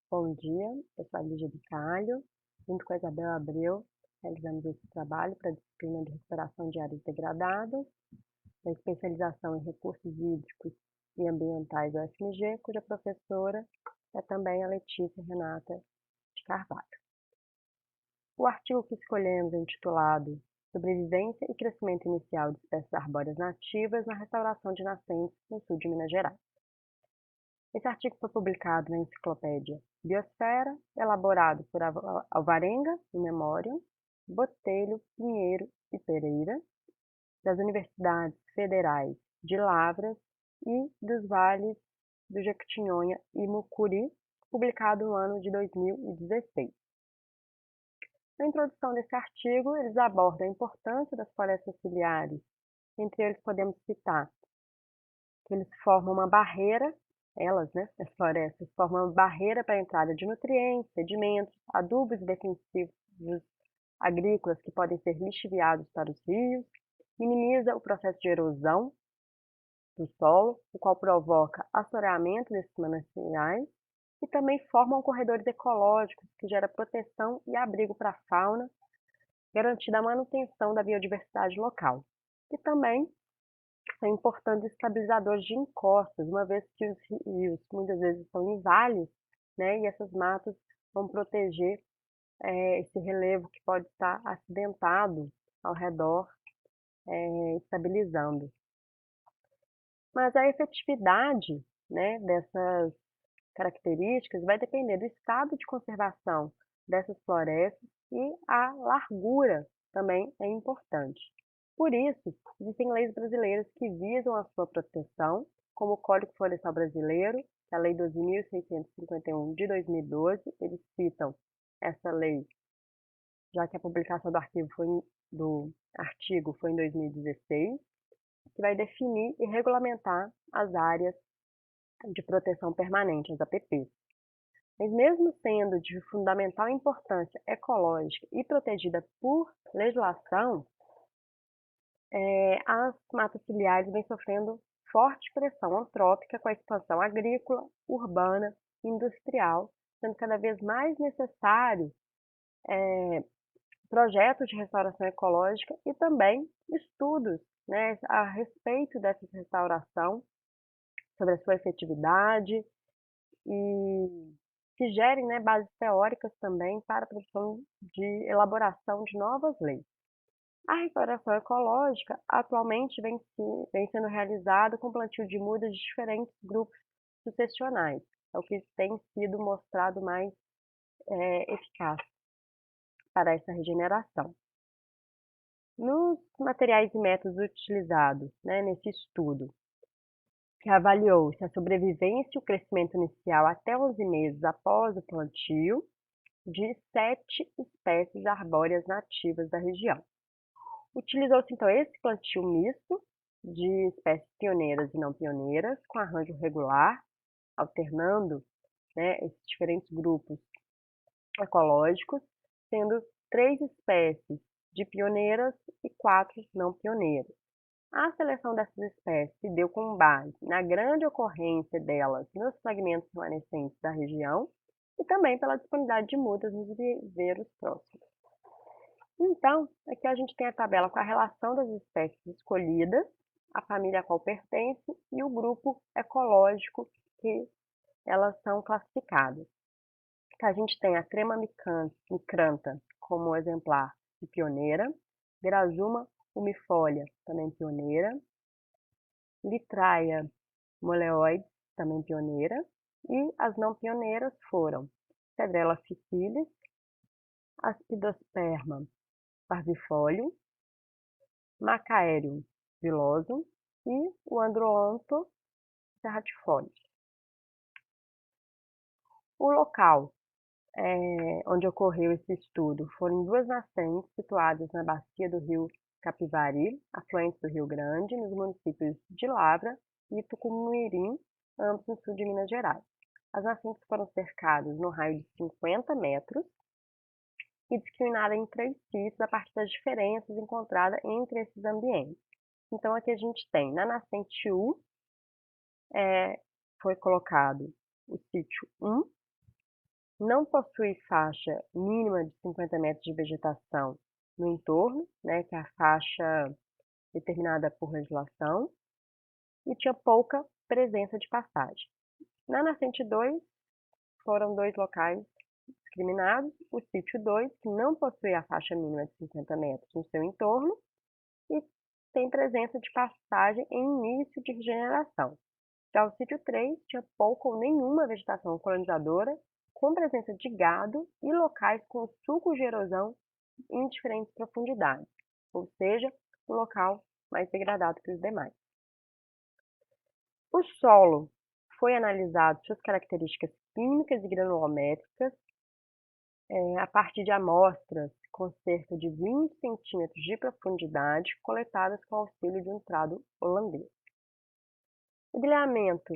Bom dia, eu sou a Lígia Bicalho, junto com a Isabel Abreu, realizamos esse trabalho para a disciplina de recuperação de áreas degradadas, da especialização em recursos hídricos e ambientais da UFMG, cuja professora é também a Letícia Renata de Carvalho. O artigo que escolhemos é intitulado Sobrevivência e Crescimento Inicial de Espécies Arbóreas Nativas na Restauração de Nascentes no Sul de Minas Gerais. Esse artigo foi publicado na enciclopédia Biosfera, elaborado por Alvarenga e Memoriam, Botelho, Pinheiro e Pereira, das Universidades Federais de Lavras e dos Vales do Jequitinhonha e Mucuri, publicado no ano de 2016. Na introdução desse artigo, eles abordam a importância das florestas ciliares. Entre eles podemos citar que eles formam uma barreira, as florestas, formam uma barreira para a entrada de nutrientes, sedimentos, adubos e defensivos agrícolas que podem ser lixiviados para os rios, minimiza o processo de erosão do solo, o qual provoca assoreamento desses mananciais, e também formam corredores ecológicos que geram proteção e abrigo para a fauna, garantindo a manutenção da biodiversidade local. E também são importantes estabilizadores de encostas, uma vez que os rios muitas vezes estão em vales, né, e essas matas vão proteger esse relevo que pode estar acidentado ao redor, estabilizando. Mas a efetividade, né, dessas características vai depender do estado de conservação dessas florestas e a largura também é importante. Por isso, existem leis brasileiras que visam a sua proteção, como o Código Florestal Brasileiro, que é a Lei 12.651 de 2012, eles citam essa lei, já que a publicação do artigo foi em 2016, que vai definir e regulamentar as áreas de proteção permanente, as APPs. Mas mesmo sendo de fundamental importância ecológica e protegida por legislação, as matas ciliares vêm sofrendo forte pressão antrópica com a expansão agrícola, urbana e industrial, sendo cada vez mais necessário projetos de restauração ecológica e também estudos, né, a respeito dessa restauração, sobre a sua efetividade e que gerem, né, bases teóricas também para a produção de elaboração de novas leis. A restauração ecológica atualmente vem sendo realizada com plantio de mudas de diferentes grupos sucessionais, é o que tem sido mostrado mais eficaz para essa regeneração. Nos materiais e métodos utilizados, né, nesse estudo, que avaliou se a sobrevivência e o crescimento inicial até 11 meses após o plantio de 7 espécies arbóreas nativas da região. Utilizou-se então esse plantio misto de espécies pioneiras e não pioneiras, com arranjo regular, alternando, né, esses diferentes grupos ecológicos, sendo 3 espécies de pioneiras e 4 não pioneiras. A seleção dessas espécies se deu com base na grande ocorrência delas nos fragmentos remanescentes da região e também pela disponibilidade de mudas nos viveiros próximos. Então, aqui a gente tem a tabela com a relação das espécies escolhidas, a família a qual pertence e o grupo ecológico que elas são classificadas. A gente tem a crema micrantha como exemplar de pioneira, Grasuma umifolia, também pioneira, Litraia moleoides, também pioneira, e as não pioneiras foram Cedrela officilis, Aspidosperma parvifolium, Macaerium vilosum e o Androonto serratifolium. O local onde ocorreu esse estudo foram em 2 nascentes situadas na bacia do rio Capivari, afluente do Rio Grande, nos municípios de Lavra e Tucumumirim, ambos no sul de Minas Gerais. As nascentes foram cercadas no raio de 50 metros e discriminadas em 3 sítios a partir das diferenças encontradas entre esses ambientes. Então, aqui a gente tem, na nascente U, foi colocado o sítio 1, não possui faixa mínima de 50 metros de vegetação no entorno, né, que é a faixa determinada por legislação, e tinha pouca presença de pastagem. Na nascente 2, foram 2 locais discriminados: o sítio 2, que não possui a faixa mínima de 50 metros no seu entorno, e tem presença de pastagem em início de regeneração. Já o sítio 3 tinha pouca ou nenhuma vegetação colonizadora, com presença de gado e locais com sulcos de erosão em diferentes profundidades, ou seja, um local mais degradado que os demais. O solo foi analisado suas características químicas e granulométricas a partir de amostras com cerca de 20 centímetros de profundidade coletadas com auxílio de um trado holandês. O delineamento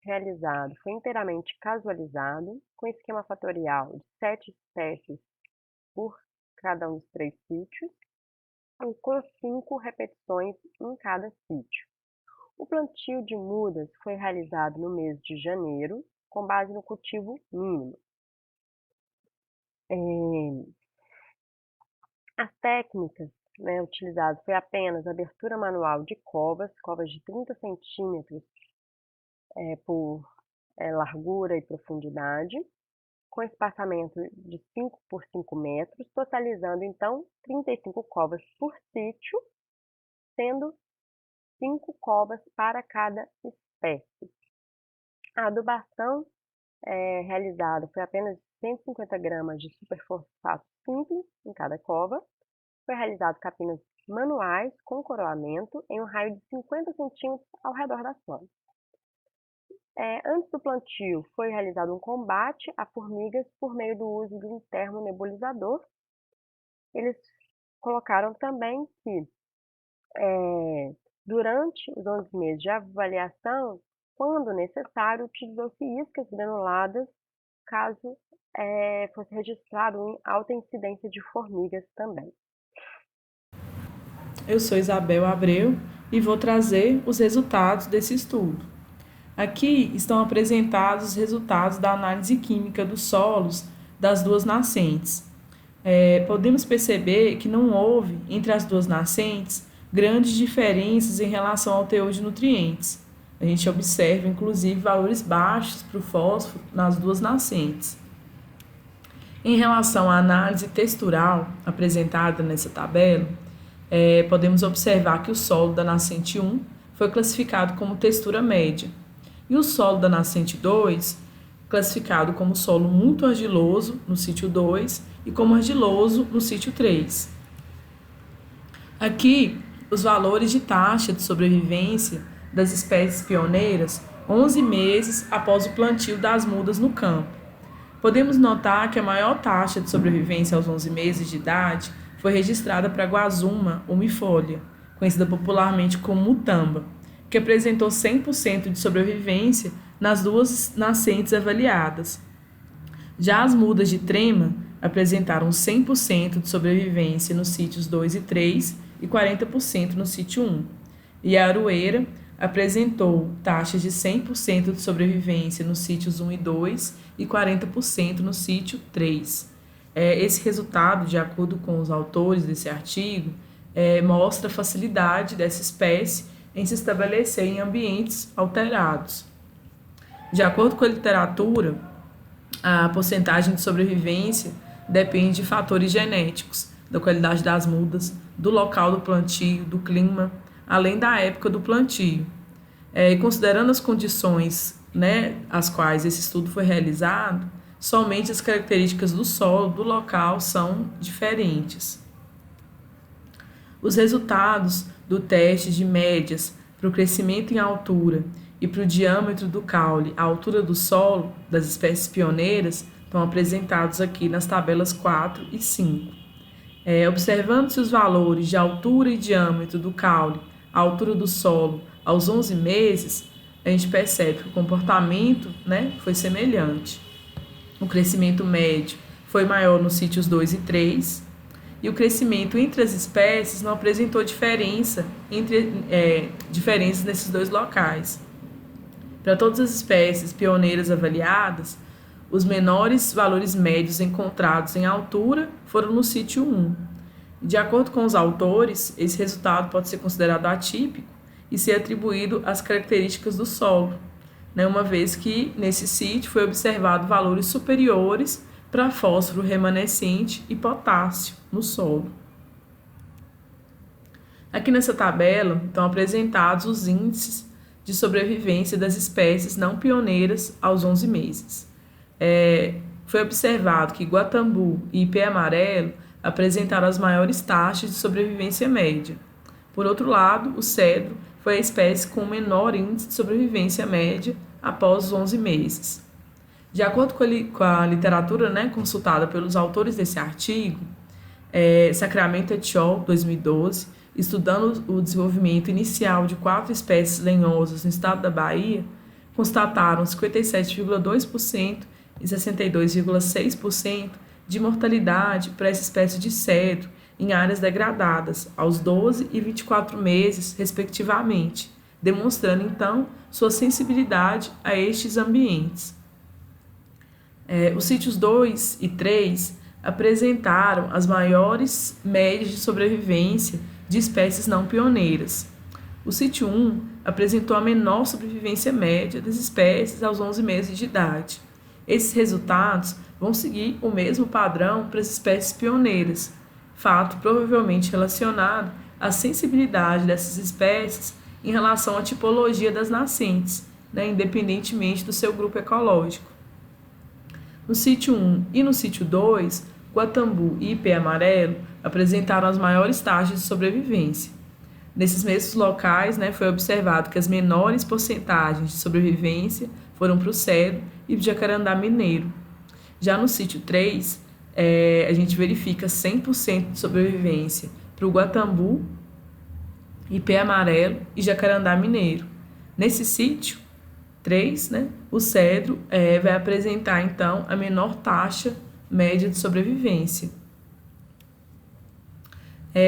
realizado foi inteiramente casualizado, com esquema fatorial de 7 espécies por cada um dos 3 sítios, e com 5 repetições em cada sítio. O plantio de mudas foi realizado no mês de janeiro, com base no cultivo mínimo. As técnicas utilizadas foi apenas abertura manual de covas de 30 centímetros por largura e profundidade, com espaçamento de 5 por 5 metros, totalizando então 35 covas por sítio, sendo 5 covas para cada espécie. A adubação realizada foi apenas 150 gramas de superfosfato simples em cada cova. Foi realizado capinas manuais com coroamento em um raio de 50 centímetros ao redor das plantas. Antes do plantio, foi realizado um combate a formigas por meio do uso de um termonebulizador. Eles colocaram também que, durante os 11 meses de avaliação, quando necessário, utilizou-se iscas granuladas, caso fosse registrado alta incidência de formigas também. Eu sou Isabel Abreu e vou trazer os resultados desse estudo. Aqui estão apresentados os resultados da análise química dos solos das duas nascentes. Podemos perceber que não houve, entre as duas nascentes, grandes diferenças em relação ao teor de nutrientes. A gente observa, inclusive, valores baixos para o fósforo nas duas nascentes. Em relação à análise textural apresentada nessa tabela, podemos observar que o solo da nascente 1 foi classificado como textura média e o solo da nascente 2 classificado como solo muito argiloso no sítio 2 e como argiloso no sítio 3. Aqui, os valores de taxa de sobrevivência das espécies pioneiras 11 meses após o plantio das mudas no campo. Podemos notar que a maior taxa de sobrevivência aos 11 meses de idade foi registrada para a guazuma umifolia, conhecida popularmente como mutamba, que apresentou 100% de sobrevivência nas duas nascentes avaliadas. Já as mudas de trema apresentaram 100% de sobrevivência nos sítios 2 e 3 e 40% no sítio 1. E a aroeira apresentou taxas de 100% de sobrevivência nos sítios 1 e 2 e 40% no sítio 3. Esse resultado, de acordo com os autores desse artigo, mostra a facilidade dessa espécie em se estabelecer em ambientes alterados. De acordo com a literatura, a porcentagem de sobrevivência depende de fatores genéticos, da qualidade das mudas, do local do plantio, do clima, além da época do plantio. Considerando as condições, as quais esse estudo foi realizado, somente as características do solo, do local, são diferentes. Os resultados do teste de médias para o crescimento em altura e para o diâmetro do caule, a altura do solo das espécies pioneiras, estão apresentados aqui nas tabelas 4 e 5. Observando-se os valores de altura e diâmetro do caule, a altura do solo aos 11 meses, a gente percebe que o comportamento foi semelhante. O crescimento médio foi maior nos sítios 2 e 3, e o crescimento entre as espécies não apresentou diferenças nesses dois locais. Para todas as espécies pioneiras avaliadas, os menores valores médios encontrados em altura foram no sítio 1. De acordo com os autores, esse resultado pode ser considerado atípico e ser atribuído às características do solo, né, uma vez que nesse sítio foi observado valores superiores para fósforo remanescente e potássio no solo. Aqui nessa tabela estão apresentados os índices de sobrevivência das espécies não pioneiras aos 11 meses. Foi observado que Guatambu e Ipê amarelo apresentaram as maiores taxas de sobrevivência média. Por outro lado, o cedro foi a espécie com o menor índice de sobrevivência média após os 11 meses. De acordo com a literatura, né, consultada pelos autores desse artigo, Sacramento et al., 2012, estudando o desenvolvimento inicial de 4 espécies lenhosas no estado da Bahia, constataram 57,2% e 62,6% de mortalidade para essa espécie de cedro em áreas degradadas, aos 12 e 24 meses, respectivamente, demonstrando, então, sua sensibilidade a estes ambientes. Os sítios 2 e 3 apresentaram as maiores médias de sobrevivência de espécies não pioneiras. O sítio 1 apresentou a menor sobrevivência média das espécies aos 11 meses de idade. Esses resultados vão seguir o mesmo padrão para as espécies pioneiras, fato provavelmente relacionado à sensibilidade dessas espécies em relação à tipologia das nascentes, né, independentemente do seu grupo ecológico. No sítio 1 e no sítio 2, Guatambu e Ipê amarelo apresentaram as maiores taxas de sobrevivência. Nesses mesmos locais, né, foi observado que as menores porcentagens de sobrevivência foram para o cedro e para o jacarandá mineiro. Já no sítio 3, a gente verifica 100% de sobrevivência para o Guatambu, Ipê amarelo e jacarandá mineiro. Nesse sítio 3, né, o cedro vai apresentar, então, a menor taxa média de sobrevivência.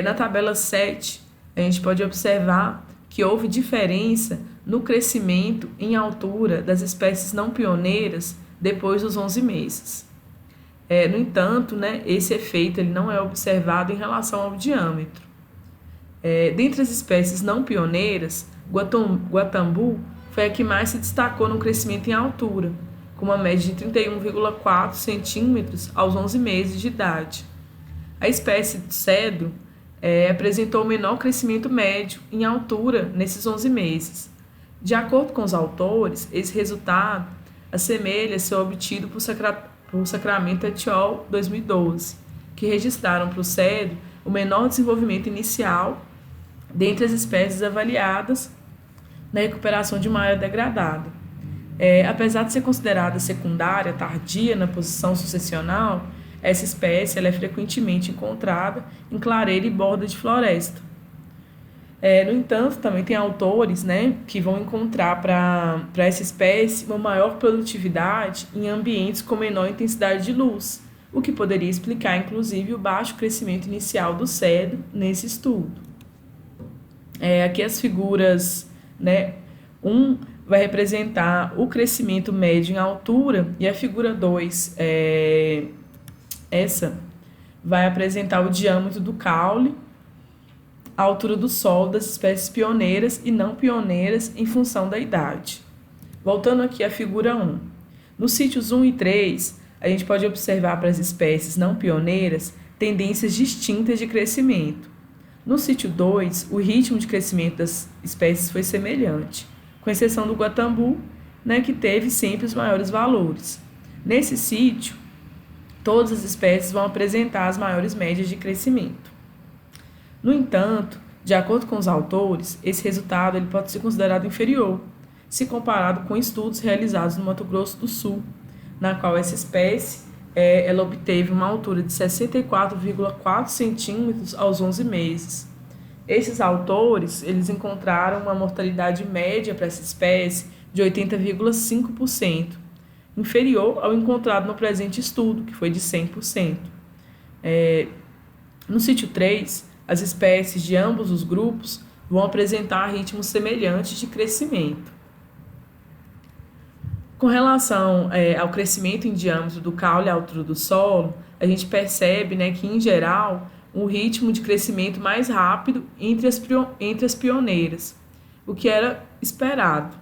Na tabela 7, a gente pode observar que houve diferença no crescimento em altura das espécies não pioneiras depois dos 11 meses. No entanto, né, esse efeito ele não é observado em relação ao diâmetro. Dentre as espécies não pioneiras, Guatambu foi a que mais se destacou no crescimento em altura, com uma média de 31,4 centímetros aos 11 meses de idade. A espécie de cedro apresentou o menor crescimento médio em altura nesses 11 meses. De acordo com os autores, esse resultado assemelha-se ao obtido por Sacramento et al., 2012, que registraram para o cedro o menor desenvolvimento inicial dentre as espécies avaliadas na recuperação de uma área degradada. Apesar de ser considerada secundária, tardia na posição sucessional, essa espécie ela é frequentemente encontrada em clareira e borda de floresta. No entanto, também tem autores, né, que vão encontrar para essa espécie uma maior produtividade em ambientes com menor intensidade de luz, o que poderia explicar, inclusive, o baixo crescimento inicial do cedro nesse estudo. Aqui as figuras, né, 1 vai representar o crescimento médio em altura e a figura 2, essa vai apresentar o diâmetro do caule, a altura do solo das espécies pioneiras e não pioneiras em função da idade. Voltando aqui à figura 1. Nos sítios 1 e 3, a gente pode observar para as espécies não pioneiras tendências distintas de crescimento. No sítio 2, o ritmo de crescimento das espécies foi semelhante, com exceção do Guatambu, né, que teve sempre os maiores valores. Nesse sítio, todas as espécies vão apresentar as maiores médias de crescimento. No entanto, de acordo com os autores, esse resultado ele pode ser considerado inferior, se comparado com estudos realizados no Mato Grosso do Sul, na qual essa espécie ela obteve uma altura de 64,4 centímetros aos 11 meses. Esses autores eles encontraram uma mortalidade média para essa espécie de 80,5%, inferior ao encontrado no presente estudo, que foi de 100%. No sítio 3, as espécies de ambos os grupos vão apresentar ritmos semelhantes de crescimento. Com relação ao crescimento em diâmetro do caule e à altura do solo, a gente percebe, né, que, em geral, um ritmo de crescimento mais rápido entre as pioneiras, o que era esperado.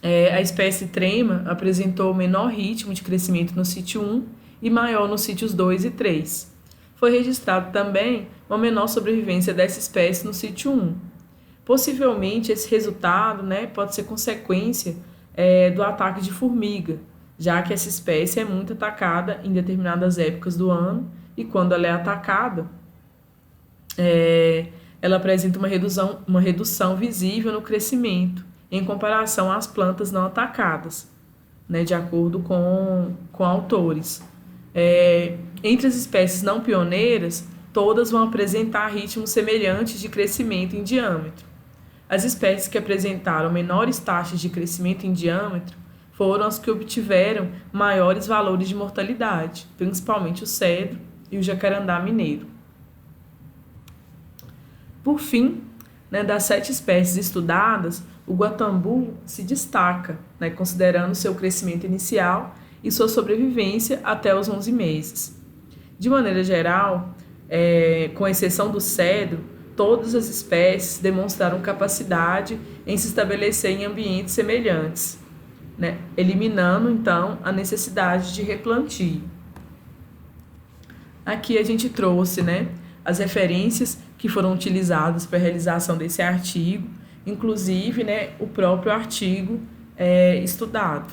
A espécie trema apresentou menor ritmo de crescimento no sítio 1 e maior nos sítios 2 e 3. Foi registrado também uma menor sobrevivência dessa espécie no sítio 1. Possivelmente esse resultado, né, pode ser consequência do ataque de formiga, já que essa espécie é muito atacada em determinadas épocas do ano e quando ela é atacada, ela apresenta uma redução visível no crescimento em comparação às plantas não atacadas, né, de acordo com autores. Entre as espécies não pioneiras, todas vão apresentar ritmos semelhantes de crescimento em diâmetro. As espécies que apresentaram menores taxas de crescimento em diâmetro foram as que obtiveram maiores valores de mortalidade, principalmente o cedro e o jacarandá mineiro. Por fim, né, das 7 espécies estudadas, o guatambu se destaca, né, considerando seu crescimento inicial e sua sobrevivência até os 11 meses. De maneira geral, com exceção do cedro, todas as espécies demonstraram capacidade em se estabelecer em ambientes semelhantes, né, eliminando, então, a necessidade de replantio. Aqui a gente trouxe, né, as referências que foram utilizadas para a realização desse artigo, inclusive, né, o próprio artigo estudado.